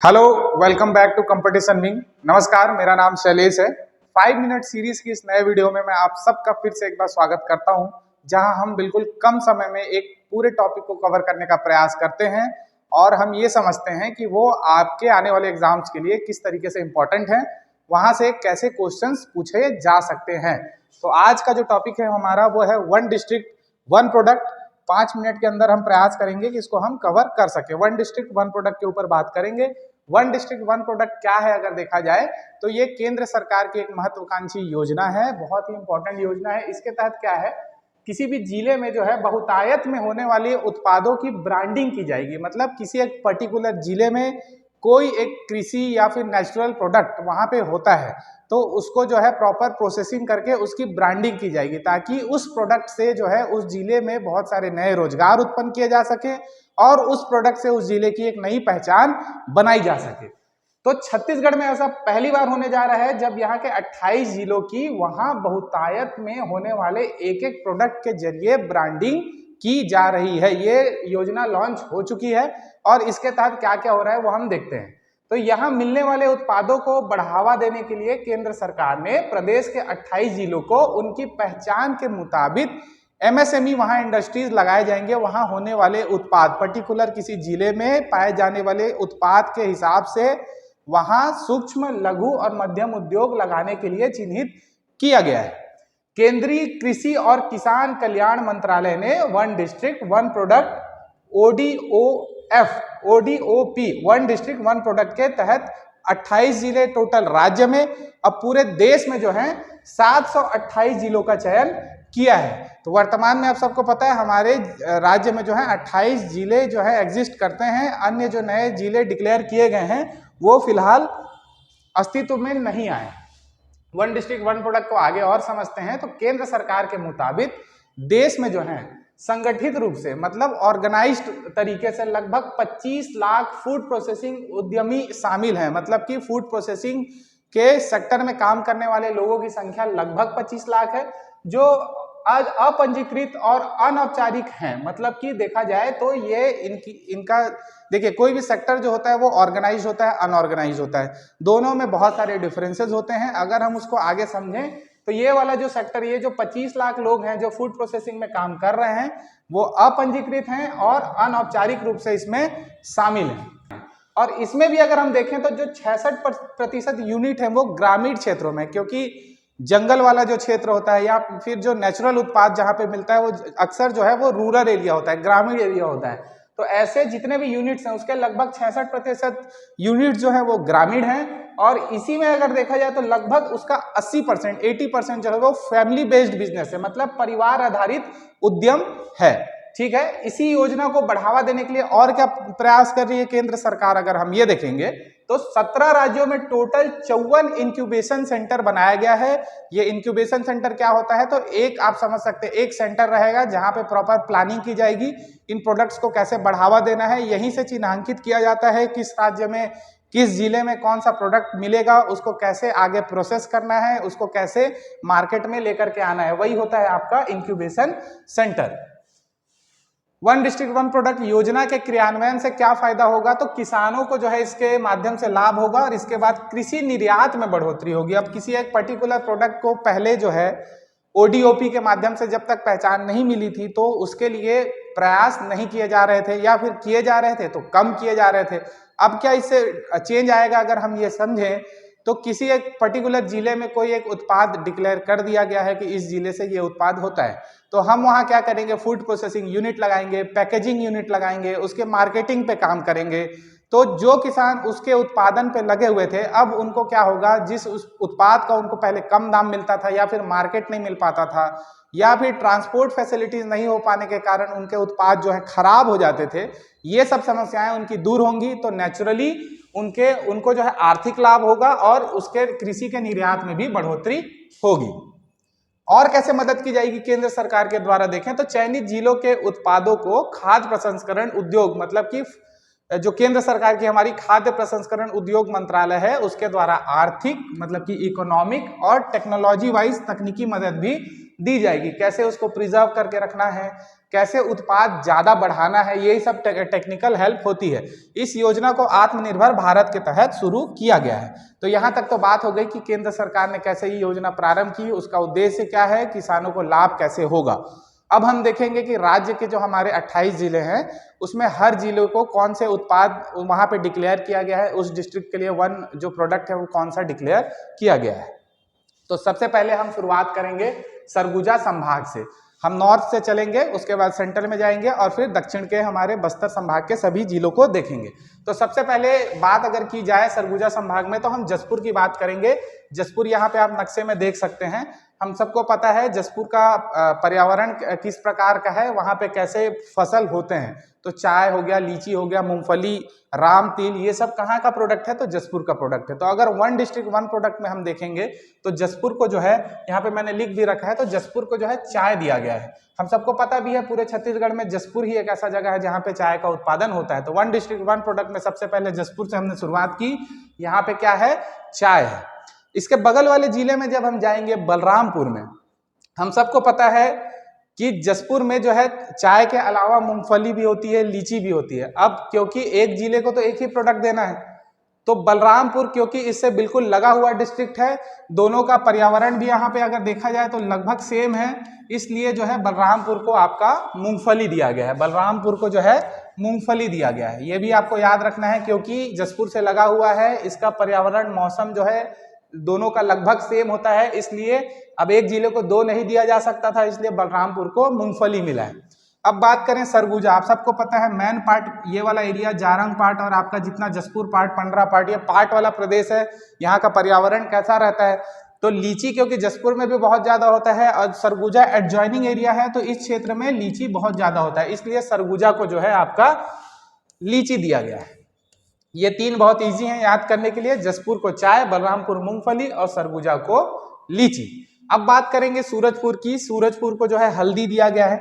Hello, welcome back to competition wing. नमस्कार, मेरा नाम शैलेश है। 5 मिनट सीरीज की इस नए वीडियो में मैं आप सबका फिर से एक बार स्वागत करता हूं, जहां हम बिल्कुल कम समय में एक पूरे टॉपिक को कवर करने का प्रयास करते हैं और हम ये समझते हैं कि वो आपके आने वाले एग्जाम्स के लिए किस तरीके से इम्पोर्टेंट है, वहां से कैसे क्वेश्चंस पूछे जा सकते हैं। तो आज का जो टॉपिक है हमारा वो है one district one product. 5 minute के अंदर हम प्रयास करेंगे कि इसको हम कवर कर सके। वन डिस्ट्रिक्ट वन प्रोडक्ट के ऊपर बात करेंगे। वन डिस्ट्रिक्ट वन प्रोडक्ट क्या है अगर देखा जाए तो ये केंद्र सरकार की एक महत्वाकांक्षी योजना है, बहुत ही इंपॉर्टेंट योजना है। इसके तहत क्या है, किसी भी जिले में जो है बहुतायत में होने वाले उत्पादों की ब्रांडिंग की जाएगी। मतलब किसी एक पर्टिकुलर जिले में कोई एक कृषि या फिर नेचुरल प्रोडक्ट वहां पे होता है तो उसको जो है प्रॉपर प्रोसेसिंग करके उसकी ब्रांडिंग की जाएगी, ताकि उस प्रोडक्ट से जो है उस जिले में बहुत सारे नए रोजगार उत्पन्न किए जा सके और उस प्रोडक्ट से उस जिले की एक नई पहचान बनाई जा सके। तो छत्तीसगढ़ में ऐसा पहली बार होने जा रहा है जब यहाँ के 28 जिलों की वहां बहुतायत में होने वाले एक एक प्रोडक्ट के जरिए ब्रांडिंग की जा रही है। ये योजना लॉन्च हो चुकी है और इसके तहत क्या क्या हो रहा है वो हम देखते हैं। तो यहाँ मिलने वाले उत्पादों को बढ़ावा देने के लिए केंद्र सरकार ने प्रदेश के 28 जिलों को उनकी पहचान के मुताबिक एमएसएमई वहां इंडस्ट्रीज लगाए जाएंगे। वहां होने वाले उत्पाद पर्टिकुलर किसी जिले में पाए जाने वाले उत्पाद के हिसाब से वहां सूक्ष्म लघु और मध्यम उद्योग लगाने के लिए चिन्हित किया गया है। केंद्रीय कृषि और किसान कल्याण मंत्रालय ने one district one product ODOP one district one product के तहत 28 जिले टोटल राज्य में, अब पूरे देश में जो है 728 जिलों का चयन किया है। तो वर्तमान में आप सबको पता है हमारे राज्य में जो है 28 जिले जो है एग्जिस्ट करते हैं। अन्य जो नए जिले डिक्लेयर किए गए हैं वो फिलहाल अस्तित्व में नहीं आए। वन डिस्ट्रिक्ट वन प्रोडक्ट को आगे और समझते हैं। तो केंद्र सरकार के मुताबिक देश में जो है संगठित रूप से मतलब ऑर्गेनाइज्ड तरीके से लगभग 25 लाख फूड प्रोसेसिंग उद्यमी शामिल हैं। मतलब कि फूड प्रोसेसिंग के सेक्टर में काम करने वाले लोगों की संख्या लगभग 25 लाख है, जो आज अपंजीकृत और अनौपचारिक हैं। मतलब कि देखा जाए तो ये इनका देखिए, कोई भी सेक्टर जो होता है वो ऑर्गेनाइज होता है, अनऑर्गेनाइज होता है, दोनों में बहुत सारे डिफरेंसेस होते हैं। अगर हम उसको आगे समझें तो ये वाला जो सेक्टर, ये जो 25 लाख लोग हैं जो फूड प्रोसेसिंग में काम कर रहे हैं वो अपंजीकृत हैं और अनौपचारिक रूप से इसमें शामिल हैं। और इसमें भी अगर हम देखें तो जो 66% यूनिट है वो ग्रामीण क्षेत्रों में, क्योंकि जंगल वाला जो क्षेत्र होता है या फिर जो नेचुरल उत्पाद जहाँ पे मिलता है वो अक्सर जो है वो रूरल एरिया होता है, ग्रामीण एरिया होता है। तो ऐसे जितने भी यूनिट्स हैं उसके लगभग 66% यूनिट जो है वो ग्रामीण हैं। और इसी में अगर देखा जाए तो लगभग उसका 80% जो है वो फैमिली बेस्ड बिजनेस है, मतलब परिवार आधारित उद्यम है। ठीक है, इसी योजना को बढ़ावा देने के लिए और क्या प्रयास कर रही है केंद्र सरकार, अगर हम ये देखेंगे तो 17 राज्यों में टोटल 54 इंक्यूबेशन सेंटर बनाया गया है। ये इंक्यूबेशन सेंटर क्या होता है, तो एक आप समझ सकते हैं एक सेंटर रहेगा जहां पे प्रॉपर प्लानिंग की जाएगी, इन प्रोडक्ट्स को कैसे बढ़ावा देना है, यहीं से चिन्हांकित किया जाता है किस राज्य में किस जिले में कौन सा प्रोडक्ट मिलेगा, उसको कैसे आगे प्रोसेस करना है, उसको कैसे मार्केट में लेकर के आना है, वही होता है आपका incubation centre. One district one product योजना के क्रियान्वयन से क्या फायदा होगा, तो किसानों को जो है इसके माध्यम से लाभ होगा और इसके बाद कृषि निर्यात में बढ़ोतरी होगी। अब किसी एक पर्टिकुलर प्रोडक्ट को पहले जो है ओडीओपी के माध्यम से जब तक पहचान नहीं मिली थी तो उसके लिए प्रयास नहीं किए जा रहे थे, या फिर किए जा रहे थे तो कम किए जा रहे थे। अब क्या इससे चेंज आएगा, अगर हम ये समझें तो किसी एक पर्टिकुलर जिले में कोई एक उत्पाद डिक्लेयर कर दिया गया है कि इस जिले से ये उत्पाद होता है, तो हम वहाँ क्या करेंगे, फूड प्रोसेसिंग यूनिट लगाएंगे, पैकेजिंग यूनिट लगाएंगे, उसके मार्केटिंग पे काम करेंगे। तो जो किसान उसके उत्पादन पे लगे हुए थे अब उनको क्या होगा, जिस उस उत्पाद का उनको पहले कम दाम मिलता था या फिर मार्केट नहीं मिल पाता था या फिर ट्रांसपोर्ट फैसिलिटीज नहीं हो पाने के कारण उनके उत्पाद जो है खराब हो जाते थे, ये सब समस्याएं उनकी दूर होंगी। तो नेचुरली उनको जो है आर्थिक लाभ होगा और उसके कृषि के निर्यात में भी बढ़ोतरी होगी। और कैसे मदद की जाएगी केंद्र सरकार के द्वारा, देखें तो चयनित जिलों के उत्पादों को खाद्य प्रसंस्करण उद्योग, मतलब कि जो केंद्र सरकार की हमारी खाद्य प्रसंस्करण उद्योग मंत्रालय है उसके द्वारा आर्थिक मतलब कि इकोनॉमिक और टेक्नोलॉजी वाइज तकनीकी मदद भी दी जाएगी, कैसे उसको प्रिजर्व करके रखना है, कैसे उत्पाद ज्यादा बढ़ाना है, यही सब टेक्निकल हेल्प होती है। इस योजना को आत्मनिर्भर भारत के तहत शुरू किया गया है। तो यहाँ तक तो बात हो गई कि केंद्र सरकार ने कैसे ये योजना प्रारंभ की, उसका उद्देश्य क्या है, किसानों को लाभ कैसे होगा। अब हम देखेंगे कि राज्य के जो हमारे 28 जिले हैं उसमें हर जिले को कौन से उत्पाद वहां पे डिक्लेयर किया गया है, उस डिस्ट्रिक्ट के लिए वन जो प्रोडक्ट है वो कौन सा डिक्लेयर किया गया है। तो सबसे पहले हम शुरुआत करेंगे सरगुजा संभाग से। हम नॉर्थ से चलेंगे, उसके बाद सेंट्रल में जाएंगे और फिर दक्षिण के हमारे बस्तर संभाग के सभी जिलों को देखेंगे। तो सबसे पहले बात अगर की जाए सरगुजा संभाग में तो हम जसपुर की बात करेंगे। जसपुर यहाँ पे आप नक्शे में देख सकते हैं। हम सबको पता है जसपुर का पर्यावरण किस प्रकार का है, वहां पे कैसे फसल होते हैं। तो चाय हो गया, लीची हो गया, मूंगफली, राम तिल, ये सब कहाँ का प्रोडक्ट है, तो जसपुर का प्रोडक्ट है। तो अगर वन डिस्ट्रिक्ट वन प्रोडक्ट में हम देखेंगे तो जसपुर को जो है, यहाँ पे मैंने लिख भी रखा है, तो जसपुर को जो है चाय दिया गया है। हम सबको पता भी है पूरे छत्तीसगढ़ में जसपुर ही एक ऐसा जगह है जहाँ पे चाय का उत्पादन होता है। तो वन डिस्ट्रिक्ट वन प्रोडक्ट में सबसे पहले जसपुर से हमने शुरुआत की। यहाँ पे क्या है, चाय है। इसके बगल वाले जिले में जब हम जाएंगे बलरामपुर में, हम सबको पता है कि जसपुर में जो है चाय के अलावा मूंगफली भी होती है, लीची भी होती है। अब क्योंकि एक जिले को तो एक ही प्रोडक्ट देना है, तो बलरामपुर क्योंकि इससे बिल्कुल लगा हुआ डिस्ट्रिक्ट है, दोनों का पर्यावरण भी यहाँ पे अगर देखा जाए तो लगभग सेम है, इसलिए जो है बलरामपुर को आपका मूंगफली दिया गया है। बलरामपुर को जो है मूंगफली दिया गया है, ये भी आपको याद रखना है क्योंकि जसपुर से लगा हुआ है, इसका पर्यावरण मौसम जो है दोनों का लगभग सेम होता है, इसलिए अब एक जिले को दो नहीं दिया जा सकता था, इसलिए बलरामपुर को मूंगफली मिला है। अब बात करें सरगुजा, आप सबको पता है मैन पार्ट ये वाला एरिया, जारंग पार्ट और आपका जितना जसपुर पार्ट, पंडरा पार्ट, ये पार्ट वाला प्रदेश है। यहाँ का पर्यावरण कैसा रहता है, तो लीची क्योंकि जसपुर में भी बहुत ज्यादा होता है और सरगुजा एडजॉइनिंग एरिया है, तो इस क्षेत्र में लीची बहुत ज्यादा होता है, इसलिए सरगुजा को जो है आपका लीची दिया गया है। ये तीन बहुत इजी हैं याद करने के लिए, जसपुर को चाय, बलरामपुर मूंगफली और सरगुजा को लीची। अब बात करेंगे सूरजपुर की। सूरजपुर को जो है हल्दी दिया गया है।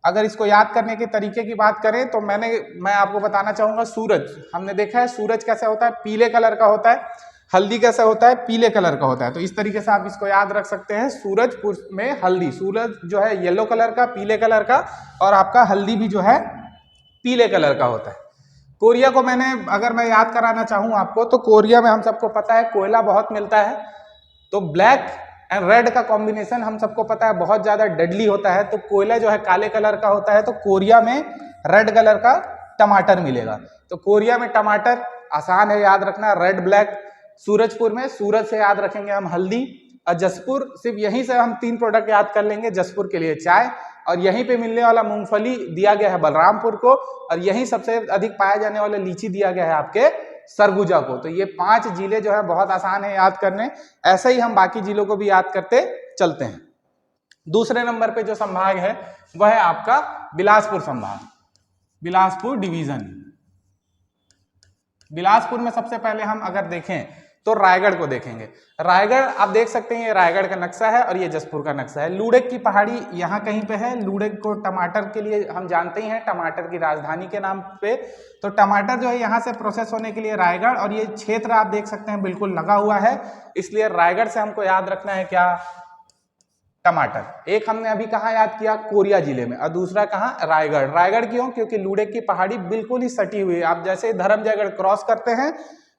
अगर इसको याद करने के तरीके की बात करें तो मैं आपको बताना चाहूंगा, सूरज हमने देखा है सूरज कैसे होता है, पीले कलर का होता है, हल्दी कैसे होता है, पीले कलर का होता है। तो इस तरीके से आप इसको याद रख सकते हैं, सूरजपुर में हल्दी, सूरज जो है येलो कलर का, पीले कलर का, और आपका हल्दी भी जो है पीले कलर का होता है। कोरिया को अगर मैं याद कराना चाहूँ आपको, तो कोरिया में हम सबको पता है कोयला बहुत मिलता है, तो ब्लैक एंड रेड का कॉम्बिनेशन हम सबको पता है बहुत ज्यादा डेडली होता है। तो कोयला जो है काले कलर का होता है, तो कोरिया में रेड कलर का टमाटर मिलेगा। तो कोरिया में टमाटर आसान है याद रखना, रेड ब्लैक। सूरजपुर में सूरज से याद रखेंगे हम हल्दी, और जसपुर सिर्फ यहीं से हम तीन प्रोडक्ट याद कर लेंगे, जसपुर के लिए चाय, और यहीं पे मिलने वाला मूंगफली दिया गया है बलरामपुर को, और यहीं सबसे अधिक पाया जाने वाला लीची दिया गया है आपके सरगुजा को। तो ये 5 जिले जो है बहुत आसान है याद करने, ऐसे ही हम बाकी जिलों को भी याद करते चलते हैं। दूसरे नंबर पे जो संभाग है वह है आपका बिलासपुर संभाग, बिलासपुर डिवीजन। बिलासपुर में सबसे पहले हम अगर देखें तो रायगढ़ को देखेंगे। रायगढ़ आप देख सकते हैं, ये रायगढ़ का नक्शा है और ये जसपुर का नक्शा है। लूडेक की पहाड़ी यहाँ कहीं पे है। लूडेक को टमाटर के लिए हम जानते ही हैं, टमाटर की राजधानी के नाम पे। तो टमाटर जो है यहाँ से प्रोसेस होने के लिए रायगढ़, और ये क्षेत्र आप देख सकते हैं बिल्कुल लगा हुआ है, इसलिए रायगढ़ से हमको याद रखना है क्या, टमाटर। एक हमने अभी कहाँ याद किया, कोरिया जिले में, और दूसरा कहाँ, रायगढ़। रायगढ़ क्यों, क्योंकि लूडेक की पहाड़ी बिल्कुल ही सटी हुई है। आप जैसे धर्मजयगढ़ क्रॉस करते हैं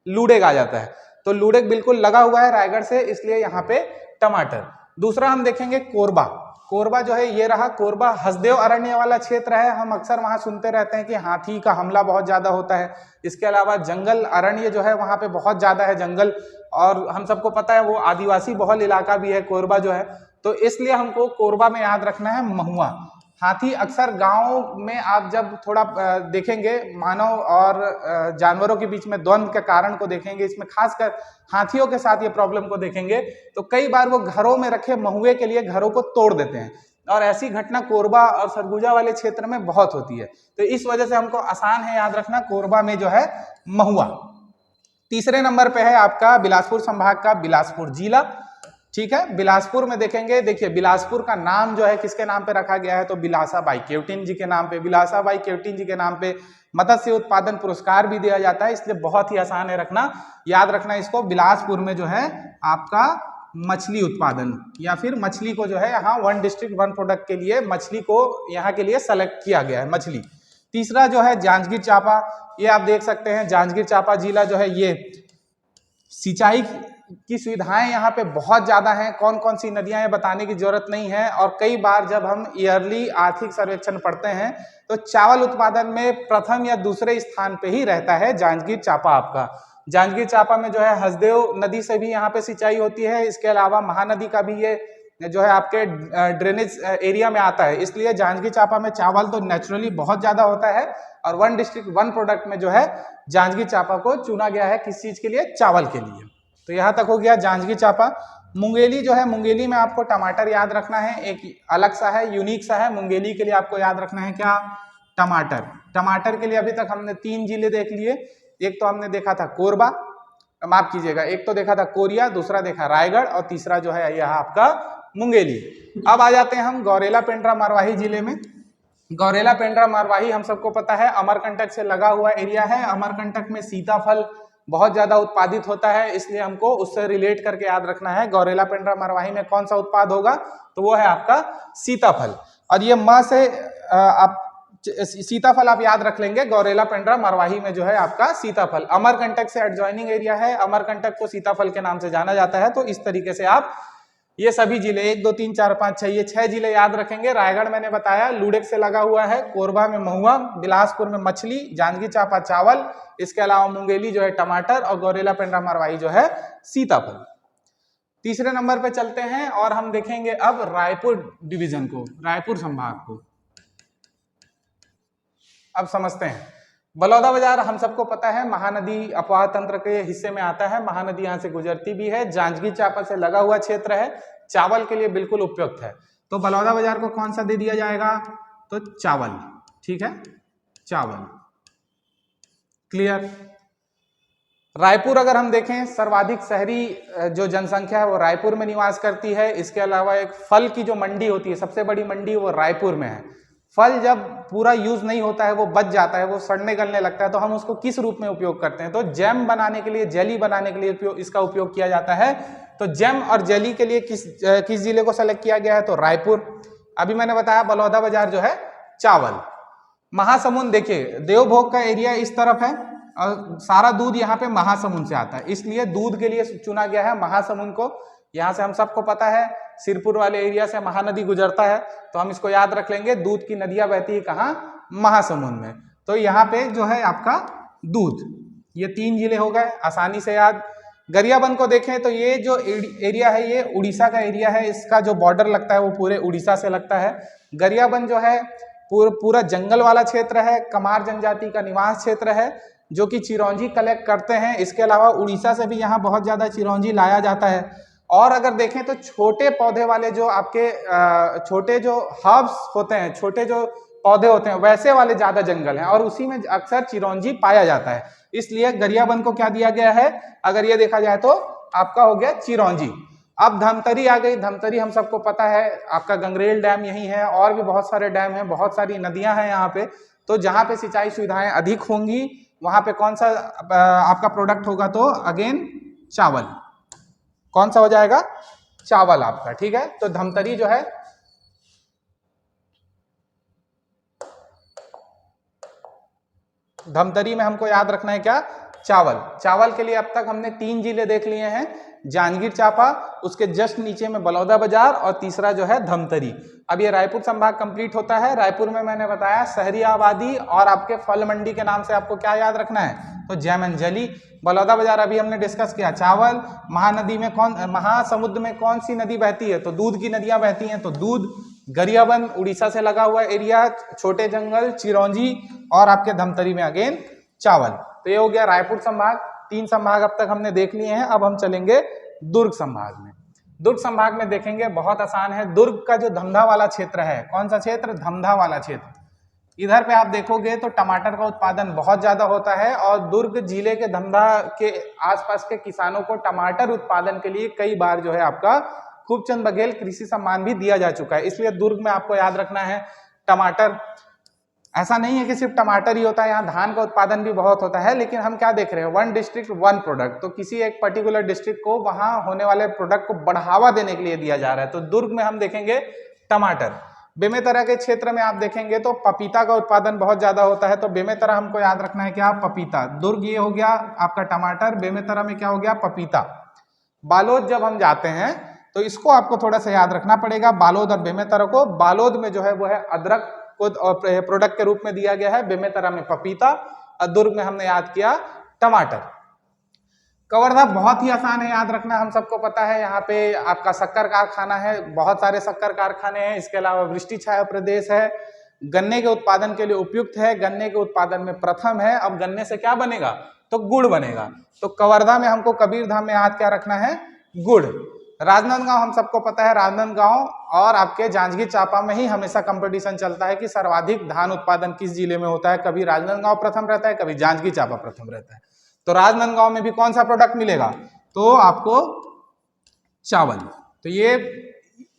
लूडेक आ जाता है, तो लूडेक बिल्कुल लगा हुआ है रायगढ़ से, इसलिए यहाँ पे टमाटर। दूसरा हम देखेंगे कोरबा। कोरबा जो है ये रहा, कोरबा हसदेव अरण्य वाला क्षेत्र है। हम अक्सर वहां सुनते रहते हैं कि हाथी का हमला बहुत ज्यादा होता है। इसके अलावा जंगल अरण्य जो है वहां पे बहुत ज्यादा है जंगल, और हम सबको पता है वो आदिवासी बहुल इलाका भी है कोरबा जो है, तो इसलिए हमको कोरबा में याद रखना है महुआ। हाथी अक्सर गांव में आप जब थोड़ा देखेंगे, मानव और जानवरों के बीच में द्वंद्व के कारण को देखेंगे, इसमें खासकर हाथियों के साथ ये प्रॉब्लम को देखेंगे, तो कई बार वो घरों में रखे महुए के लिए घरों को तोड़ देते हैं, और ऐसी घटना कोरबा और सरगुजा वाले क्षेत्र में बहुत होती है। तो इस वजह से हमको आसान है याद रखना, कोरबा में जो है महुआ। तीसरे नंबर पे है आपका बिलासपुर संभाग का बिलासपुर जिला। ठीक है, बिलासपुर में देखेंगे, देखिए बिलासपुर का नाम जो है किसके नाम पे रखा गया है, तो बिलासा बाई केवटिन जी के नाम पे। बिलासा बाई केवटिन जी के नाम पे मत्स्य उत्पादन पुरस्कार भी दिया जाता है, इसलिए बहुत ही आसान है रखना, याद रखना इसको। बिलासपुर में जो है आपका मछली उत्पादन, या फिर मछली को जो है यहाँ वन डिस्ट्रिक्ट वन प्रोडक्ट के लिए मछली को यहाँ के लिए सेलेक्ट किया गया है, मछली। तीसरा जो है जांजगीर चांपा, ये आप देख सकते हैं जांजगीर चांपा जिला जो है ये सिंचाई की सुविधाएं यहाँ पे बहुत ज़्यादा हैं। कौन कौन सी नदियां हैं बताने की जरूरत नहीं है। और कई बार जब हम ईयरली आर्थिक सर्वेक्षण पढ़ते हैं तो चावल उत्पादन में प्रथम या दूसरे स्थान पे ही रहता है जांजगीर चांपा आपका। जांजगीर चांपा में जो है हसदेव नदी से भी यहाँ पे सिंचाई होती है। इसके अलावा महानदी का भी ये जो है आपके ड्रेनेज एरिया में आता है, इसलिए जांजगीर चांपा में चावल तो नेचुरली बहुत ज़्यादा होता है। और वन डिस्ट्रिक्ट वन प्रोडक्ट में जो है जांजगीर चांपा को चुना गया है, किस चीज़ के लिए? चावल के लिए। तो यहाँ तक हो गया जांजगीर चांपा। मुंगेली जो है, मुंगेली में आपको टमाटर याद रखना है, एक अलग सा है, यूनिक सा है। मुंगेली के लिए आपको याद रखना है क्या? टमाटर। टमाटर के लिए अभी तक हमने 3 जिले देख लिए। एक तो हमने देखा था कोरबा, माफ कीजिएगा, एक तो देखा था कोरिया, दूसरा देखा रायगढ़ और तीसरा जो है यह आपका मुंगेली। अब आ जाते हैं हम गौरेला पेंड्रा मरवाही जिले में। गौरेला पेंड्रा मरवाही हम सबको पता है अमरकंटक से लगा हुआ एरिया है। अमरकंटक में सीताफल बहुत ज्यादा उत्पादित होता है, इसलिए हमको उससे रिलेट करके याद रखना है गौरेला पेंड्रा मरवाही में कौन सा उत्पाद होगा, तो वो है आपका सीताफल। और ये म से आप सीताफल आप याद रख लेंगे, गौरेला पेंड्रा मरवाही में जो है आपका सीताफल। अमरकंटक से एडजॉइनिंग एरिया है, अमरकंटक को सीताफल के नाम से जाना जाता है। तो इस तरीके से आप ये सभी जिले 1 2 3 4 5 6 ये 6 जिले याद रखेंगे। रायगढ़ मैंने बताया लूडेक से लगा हुआ है, कोरबा में महुआ, बिलासपुर में मछली, जांजगीर चांपा चावल, इसके अलावा मुंगेली जो है टमाटर और गौरेला पेंड्रा मरवाही जो है सीताफल। तीसरे नंबर पे चलते हैं और हम देखेंगे अब रायपुर डिवीजन को, रायपुर संभाग को। अब समझते हैं बलौदाबाजार हम सबको पता है महानदी अपवाह तंत्र के हिस्से में आता है, महानदी यहाँ से गुजरती भी है, जांजगीर चांपा से लगा हुआ क्षेत्र है, चावल के लिए बिल्कुल उपयुक्त है। तो बलौदाबाजार को कौन सा दे दिया जाएगा? तो चावल, ठीक है, चावल। क्लियर। रायपुर अगर हम देखें सर्वाधिक शहरी जो जनसंख्या है वो रायपुर में निवास करती है। इसके अलावा एक फल की जो मंडी होती है, सबसे बड़ी मंडी, वो रायपुर में है। फल जब पूरा यूज नहीं होता है, वो बच जाता है, वो सड़ने गलने लगता है, तो हम उसको किस रूप में उपयोग करते हैं? तो जैम बनाने के लिए, जेली बनाने के लिए इसका उपयोग किया जाता है। तो जैम और जेली के लिए किस जिले को सेलेक्ट किया गया है? तो रायपुर। अभी मैंने बताया बलौदाबाजार जो है चावल। महासमुंद देखिए, देवभोग का एरिया इस तरफ है और सारा दूध यहाँ पे महासमुंद से आता है, इसलिए दूध के लिए चुना गया है महासमुंद को। यहाँ से हम सबको पता है सिरपुर वाले एरिया से महानदी गुजरता है, तो हम इसको याद रख लेंगे, दूध की नदियां बहती है कहाँ? महासमुंद में। तो यहाँ पे जो है आपका दूध, ये 3 जिले हो गए, आसानी से याद। गरियाबंद को देखें तो ये जो एरिया है ये उड़ीसा का एरिया है, इसका जो बॉर्डर लगता है वो पूरे उड़ीसा से लगता है। गरियाबंद जो है पूरा जंगल वाला क्षेत्र है, कमार जनजाति का निवास क्षेत्र है जो कि चिरौंजी कलेक्ट करते हैं। इसके अलावा उड़ीसा से भी यहाँ बहुत ज्यादा चिरौंजी लाया जाता है। और अगर देखें तो छोटे पौधे वाले जो आपके छोटे जो हर्ब्स होते हैं, छोटे जो पौधे होते हैं, वैसे वाले ज्यादा जंगल हैं और उसी में अक्सर चिरौंजी पाया जाता है, इसलिए गरियाबंद को क्या दिया गया है? अगर ये देखा जाए तो आपका हो गया चिरौंजी। अब धमतरी आ गई। धमतरी हम सबको पता है आपका गंगरेल डैम यही है, और भी बहुत सारे डैम हैं, बहुत सारी नदियां हैं यहाँ पे। तो जहाँ पे सिंचाई सुविधाएं अधिक होंगी वहां पे कौन सा आपका प्रोडक्ट होगा? तो अगेन चावल। कौन सा हो जाएगा? चावल आपका, ठीक है। तो धमतरी जो है धमतरी में हमको याद रखना है क्या? चावल। चावल के लिए अब तक हमने 3 जिले देख लिए हैं, जांजगीर चांपा, उसके जस्ट नीचे में बलौदाबाजार और तीसरा जो है धमतरी। अब ये रायपुर संभाग कंप्लीट होता है। रायपुर में मैंने बताया शहरी आबादी और आपके फल मंडी के नाम से आपको क्या याद रखना है? तो जैम एंड जेली। बलौदाबाजार अभी हमने डिस्कस किया, चावल। महानदी में महासमुद्र में कौन सी नदी बहती है? तो दूध की नदियां बहती हैं, तो दूध। गरियाबंद उड़ीसा से लगा हुआ एरिया, छोटे जंगल, चिरौंजी, और आपके धमतरी में अगेन चावल। तो ये हो गया रायपुर संभाग। 3 संभाग अब तक हमने देख लिए हैं। अब हम चलेंगे दुर्ग संभाग में। दुर्ग संभाग में देखेंगे, बहुत आसान है। दुर्ग का जो धमधा वाला क्षेत्र है, कौन सा क्षेत्र? धमधा वाला क्षेत्र। इधर पे आप देखोगे तो टमाटर का उत्पादन बहुत ज्यादा होता है और दुर्ग जिले के धमधा के आसपास के किसानों को टमाटर उत्पादन के लिए कई बार जो है आपका खूबचंद बघेल कृषि सम्मान भी दिया जा चुका है। इसलिए दुर्ग में आपको याद रखना है टमाटर। ऐसा नहीं है कि सिर्फ टमाटर ही होता है, यहाँ धान का उत्पादन भी बहुत होता है, लेकिन हम क्या देख रहे हैं, वन डिस्ट्रिक्ट वन प्रोडक्ट। तो किसी एक पर्टिकुलर डिस्ट्रिक्ट को वहां होने वाले प्रोडक्ट को बढ़ावा देने के लिए दिया जा रहा है। तो दुर्ग में हम देखेंगे टमाटर। बेमेतरा के क्षेत्र में आप देखेंगे तो पपीता का उत्पादन बहुत ज्यादा होता है। तो बेमेतरा हमको याद रखना है क्या, पपीता। दुर्ग ये हो गया आपका टमाटर, बेमेतरा में क्या हो गया, पपीता। बालोद जब हम जाते हैं तो इसको आपको थोड़ा सा याद रखना पड़ेगा, बालोद और बेमेतरा को। बालोद में जो है वो है अदरक को प्रोडक्ट के रूप में दिया गया है, बेमेतरा में पपीता और दुर्ग में हमने याद किया टमाटर। कवर्धा बहुत ही आसान है याद रखना, हम सबको पता है। यहाँ पे आपका शक्कर कारखाना है, बहुत सारे शक्कर कारखाने हैं। इसके अलावा वृष्टि छाया प्रदेश है, गन्ने के उत्पादन के लिए उपयुक्त है, गन्ने के उत्पादन में प्रथम है। अब गन्ने से क्या बनेगा, तो गुड़ बनेगा। तो कवर्धा में हमको कबीरधाम में याद क्या रखना है, गुड़। राजनांदगांव हम सबको पता है, राजनांदगांव और आपके जांजगीर चांपा में ही हमेशा कंपटीशन चलता है कि सर्वाधिक धान उत्पादन किस जिले में होता है। कभी राजनांदगांव प्रथम रहता है, कभी जांजगीर चांपा प्रथम रहता है। तो राजनांदगांव में भी कौन सा प्रोडक्ट मिलेगा, तो आपको चावल। तो ये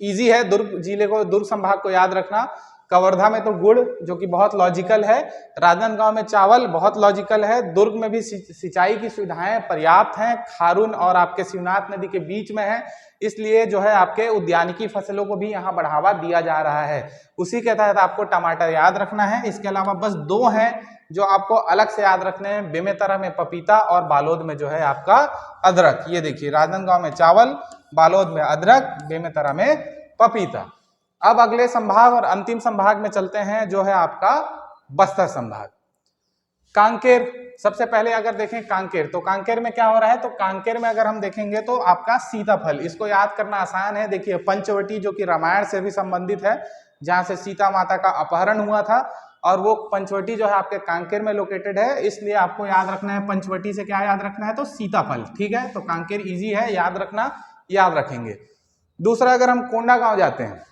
इजी है दुर्ग जिले को, दुर्ग संभाग को याद रखना। कवर्धा में तो गुड़ जो कि बहुत लॉजिकल है, राजनांदगांव में चावल बहुत लॉजिकल है, दुर्ग में भी सिंचाई की सुविधाएं पर्याप्त हैं, खारून और आपके शिवनाथ नदी के बीच में है, इसलिए जो है आपके उद्यानिकी फसलों को भी यहाँ बढ़ावा दिया जा रहा है। उसी के तहत आपको टमाटर याद रखना है। इसके अलावा बस दो हैं जो आपको अलग से याद रखने हैं, बेमेतरा में पपीता और बालोद में जो है आपका अदरक। ये देखिए, राजनांदगांव में चावल, बालोद में अदरक, बेमेतरा में पपीता। अब अगले संभाग और अंतिम संभाग में चलते हैं, जो है आपका बस्तर संभाग। कांकेर सबसे पहले अगर देखें कांकेर, तो कांकेर में क्या हो रहा है, तो कांकेर में अगर हम देखेंगे तो आपका सीताफल, इसको याद करना आसान है। देखिए पंचवटी जो कि रामायण से भी संबंधित है, जहां से सीता माता का अपहरण हुआ था, और वो पंचवटी जो है आपके कांकेर में लोकेटेड है, इसलिए आपको याद रखना है पंचवटी से क्या याद रखना है, तो सीताफल। ठीक है, तो कांकेर इजी है याद रखना, याद रखेंगे। दूसरा अगर हम कोंडागांव जाते हैं,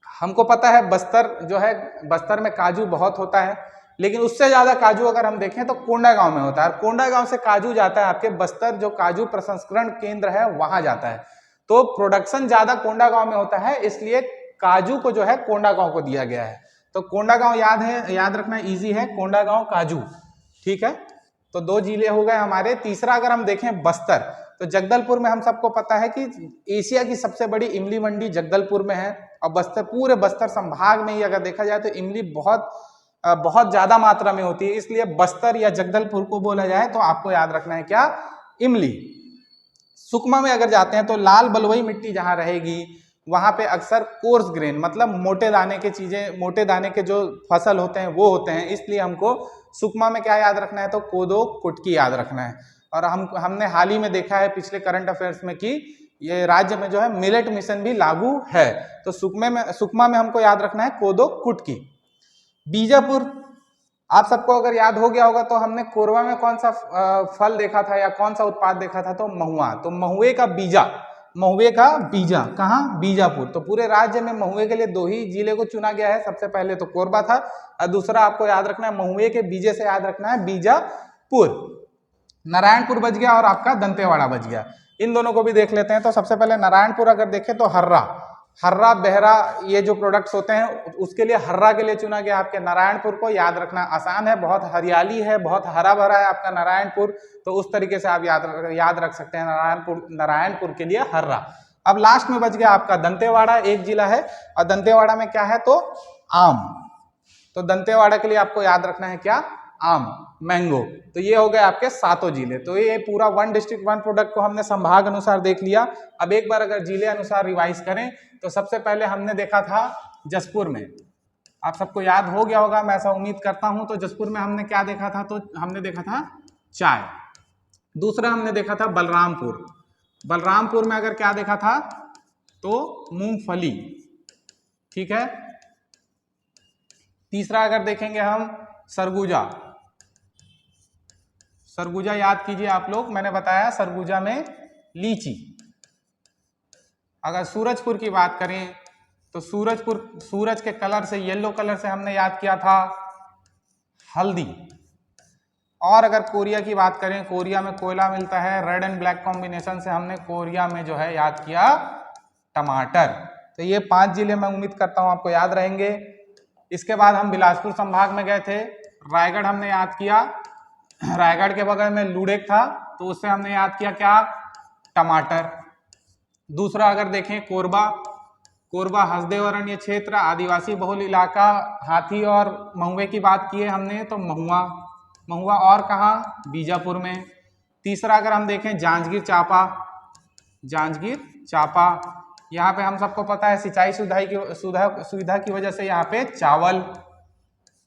हमको पता है बस्तर जो है, बस्तर में काजू बहुत होता है, लेकिन उससे ज्यादा काजू अगर हम देखें तो कोंडागांव में होता है। कोंडागांव से काजू जाता है आपके बस्तर, जो काजू प्रसंस्करण केंद्र है वहां जाता है। तो प्रोडक्शन ज्यादा कोंडागांव में होता है, इसलिए काजू को जो है कोंडागांव को दिया गया है। तो कोंडागांव याद है, याद रखना इजी है, कोंडागांव काजू। ठीक है, तो दो जिले हो गए हमारे। तीसरा अगर हम देखें बस्तर, तो जगदलपुर में हम सबको पता है कि एशिया की सबसे बड़ी इमली मंडी जगदलपुर में है, और बस्तर, पूरे बस्तर संभाग में ही अगर देखा जाए तो इमली बहुत ज्यादा मात्रा में होती है, इसलिए बस्तर या जगदलपुर को बोला जाए तो आपको याद रखना है क्या, इमली। सुकमा में अगर जाते हैं तो लाल बलुई मिट्टी जहां रहेगी वहां पे अक्सर कोर्स ग्रेन, मतलब मोटे दाने के चीजें, मोटे दाने के जो फसल होते हैं वो होते हैं, इसलिए हमको सुकमा में क्या याद रखना है, तो कोदो कुटकी याद रखना है। और हमने हाल ही में देखा है पिछले करंट अफेयर्स में कि ये राज्य में जो है मिलेट मिशन भी लागू है। तो सुकमा में हमको याद रखना है कोदो कुटकी। बीजापुर, आप सबको अगर याद हो गया होगा तो हमने कोरबा में कौन सा फल देखा था या कौन सा उत्पाद देखा था, तो महुआ। तो महुए का बीजा कहाँ, बीजापुर। तो पूरे राज्य में महुए के लिए दो ही जिले को चुना गया है, सबसे पहले तो कोरबा था और दूसरा आपको याद रखना है महुए के बीजे से याद रखना है बीजापुर। नारायणपुर बच गया और आपका दंतेवाड़ा बच गया, इन दोनों को भी देख लेते हैं। तो सबसे पहले नारायणपुर अगर देखें तो हर्रा बहरा ये जो प्रोडक्ट्स होते हैं उसके लिए हर्रा के लिए चुना गया आपके नारायणपुर को। याद रखना आसान है, बहुत हरियाली है, बहुत हरा भरा है आपका नारायणपुर, तो उस तरीके से आप याद रख सकते हैं नारायणपुर के लिए हर्रा। अब लास्ट में बच गया आपका दंतेवाड़ा, एक जिला है, और दंतेवाड़ा में क्या है, तो आम। तो दंतेवाड़ा के लिए आपको याद रखना है क्या, आम, मैंगो। तो ये हो गए आपके 7 जिले। तो ये पूरा वन डिस्ट्रिक्ट वन प्रोडक्ट को हमने संभाग अनुसार देख लिया। अब एक बार अगर जिले अनुसार रिवाइज करें तो सबसे पहले हमने देखा था जसपुर में, आप सबको याद हो गया होगा मैं ऐसा उम्मीद करता हूं। तो जसपुर में हमने क्या देखा था, तो हमने देखा था चाय। दूसरा हमने देखा था बलरामपुर में अगर क्या देखा था, तो मूंगफली। ठीक है, तीसरा अगर देखेंगे हम सरगुजा याद कीजिए आप लोग, मैंने बताया सरगुजा में लीची। अगर सूरजपुर की बात करें तो सूरज के कलर से, येलो कलर से हमने याद किया था हल्दी। और अगर कोरिया की बात करें, कोरिया में कोयला मिलता है, रेड एंड ब्लैक कॉम्बिनेशन से हमने कोरिया में जो है याद किया टमाटर। तो ये 5 जिले मैं उम्मीद करता हूं आपको याद रहेंगे। इसके बाद हम बिलासपुर संभाग में गए थे, रायगढ़ हमने याद किया, रायगढ़ के बगल में लूड़ेक था तो उससे हमने याद किया क्या, टमाटर। दूसरा अगर देखें कोरबा, कोरबा हसदेव अरण्य क्षेत्र, आदिवासी बहुल इलाका, हाथी और महुए की बात की है हमने तो महुआ, महुआ और कहाँ, बीजापुर में। तीसरा अगर हम देखें जांजगीर चांपा, जांजगीर चांपा, यहाँ पे हम सबको पता है सिंचाई सुविधा की वजह से यहाँ पे चावल।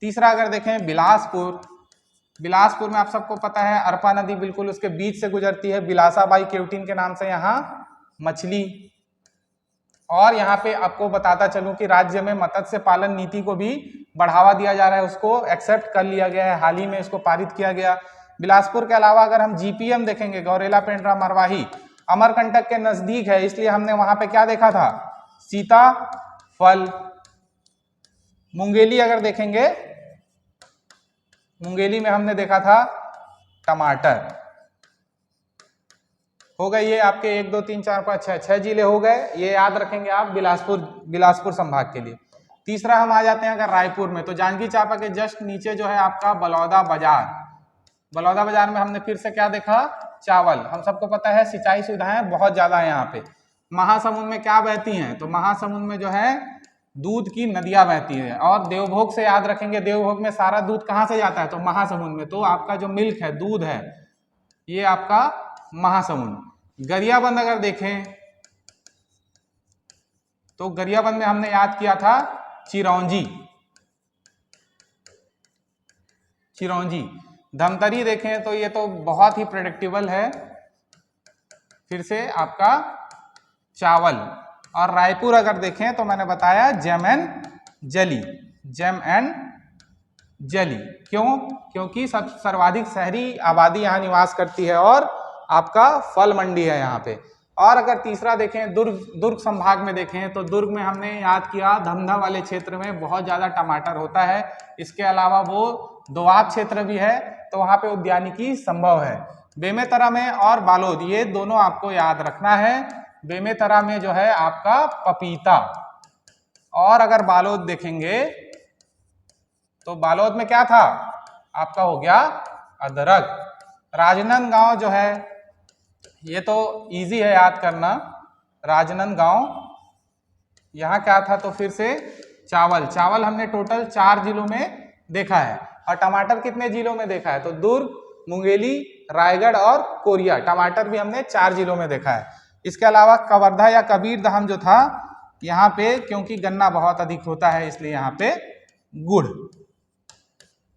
तीसरा अगर देखें बिलासपुर, बिलासपुर में आप सबको पता है अरपा नदी बिल्कुल उसके बीच से गुजरती है, बिलासाबाई केवटिन के नाम से यहाँ मछली। और यहाँ पे आपको बताता चलूं कि राज्य में मत्स्य पालन नीति को भी बढ़ावा दिया जा रहा है, उसको एक्सेप्ट कर लिया गया है, हाल ही में इसको पारित किया गया। बिलासपुर के अलावा अगर हम जीपीएम देखेंगे, गौरेला पेंड्रा मरवाही, अमरकंटक के नजदीक है, इसलिए हमने वहां पे क्या देखा था, सीताफल। मुंगेली अगर देखेंगे, मुंगेली में हमने देखा था टमाटर। हो गए ये आपके 1 2 3 4 5 6 जिले हो गए, ये याद रखेंगे आप बिलासपुर संभाग के लिए। तीसरा हम आ जाते हैं अगर रायपुर में, तो जांजगीर चांपा के जस्ट नीचे जो है आपका बलौदा बाजार, बलौदा बाजार में हमने फिर से क्या देखा, चावल। हम सबको पता है सिंचाई सुविधाएं बहुत ज्यादा है यहाँ पे। महासमुंद में क्या बहती हैं, तो महासमुंद में जो है दूध की नदियां बहती है। और देवभोग से याद रखेंगे, देवभोग में सारा दूध कहाँ से जाता है, तो महासमुंद में। तो आपका जो मिल्क है, दूध है, ये आपका महासमुंद। गरियाबंद अगर देखें तो गरियाबंद में हमने याद किया था चिरौंजी, चिरौंजी। धमतरी देखें तो ये तो बहुत ही प्रेडिक्टेबल है, फिर से आपका चावल। और रायपुर अगर देखें तो मैंने बताया जैम एंड जली, जैम एंड जली। क्यों, क्योंकि सब सर्वाधिक शहरी आबादी यहाँ निवास करती है और आपका फल मंडी है यहाँ पे। और अगर तीसरा देखें दुर्ग संभाग में देखें तो दुर्ग में हमने याद किया धमधा वाले क्षेत्र में बहुत ज्यादा टमाटर होता है। इसके अलावा वो दोआब क्षेत्र भी है तो वहाँ पे उद्यानिकी संभव है। बेमेतरा में और बालोद, ये दोनों आपको याद रखना है। बेमेतरा में जो है आपका पपीता। और अगर बालोद देखेंगे तो बालोद में क्या था, आपका हो गया अदरक। राजनांदगांव जो है ये तो इजी है याद करना, राजनांदगांव, यहाँ क्या था, तो फिर से चावल। चावल हमने टोटल 4 जिलों में देखा है। और टमाटर कितने जिलों में देखा है, तो दुर्ग, मुंगेली, रायगढ़ और कोरिया, टमाटर भी हमने 4 जिलों में देखा है। इसके अलावा कवर्धा या कबीरधाम जो था, यहाँ पे क्योंकि गन्ना बहुत अधिक होता है इसलिए यहाँ पे गुड़।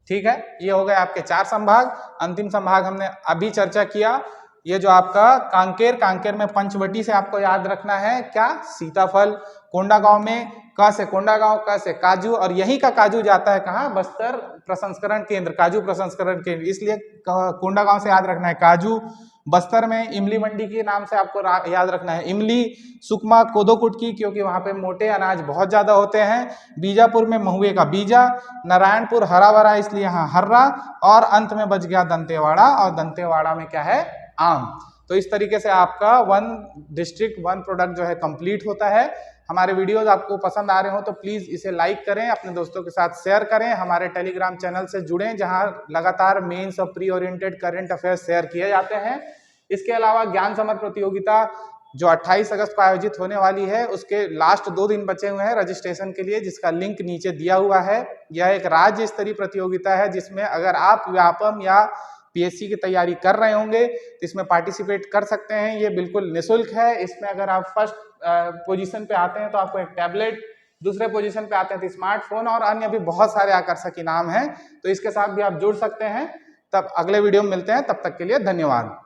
ठीक है, ये हो गए आपके 4 संभाग। अंतिम संभाग हमने अभी चर्चा किया, ये जो आपका कांकेर, कांकेर में पंचवटी से आपको याद रखना है क्या, सीताफल। कोंडागांव में क से कोंडागांव, क से काजू, और यहीं का काजू जाता है कहाँ, बस्तर प्रसंस्करण केंद्र, काजू प्रसंस्करण केंद्र, इसलिए कोंडागांव से याद रखना है काजू। बस्तर में इमली मंडी के नाम से आपको याद रखना है इमली। सुकमा कोदो कुटकी, क्योंकि वहां पे मोटे अनाज बहुत ज्यादा होते हैं। बीजापुर में महुए का बीजा। नारायणपुर हरा भरा इसलिए यहाँ हर्रा। और अंत में बच गया दंतेवाड़ा, और दंतेवाड़ा में क्या है, आम। तो इस तरीके से आपका 1 डिस्ट्रिक्ट 1 प्रोडक्ट जो है कंप्लीट होता है। हमारे वीडियोस आपको पसंद आ रहे हो तो प्लीज इसे लाइक करें, अपने दोस्तों के साथ शेयर करें, हमारे टेलीग्राम चैनल से जुड़ें जहां लगातार मेंस और pre oriented current affairs share किए जाते हैं। इसके अलावा ज्ञान समर प्रतियोगिता जो 28 अगस्त को आयोजित होने वाली है, उसके लास्ट 2 दिन बचे हुए हैं रजिस्ट्रेशन के लिए, जिसका लिंक नीचे दिया हुआ है। यह एक राज्य स्तरीय प्रतियोगिता है जिसमें अगर आप व्यापम या पीएससी की तैयारी कर रहे होंगे तो इसमें पार्टिसिपेट कर सकते हैं। ये बिल्कुल निःशुल्क है। इसमें अगर आप फर्स्ट पोजीशन पे आते हैं तो आपको एक टैबलेट, दूसरे पोजीशन पे आते हैं तो स्मार्टफोन, और अन्य भी बहुत सारे आकर्षक इनाम हैं। तो इसके साथ भी आप जुड़ सकते हैं। तब अगले वीडियो में मिलते हैं, तब तक के लिए धन्यवाद।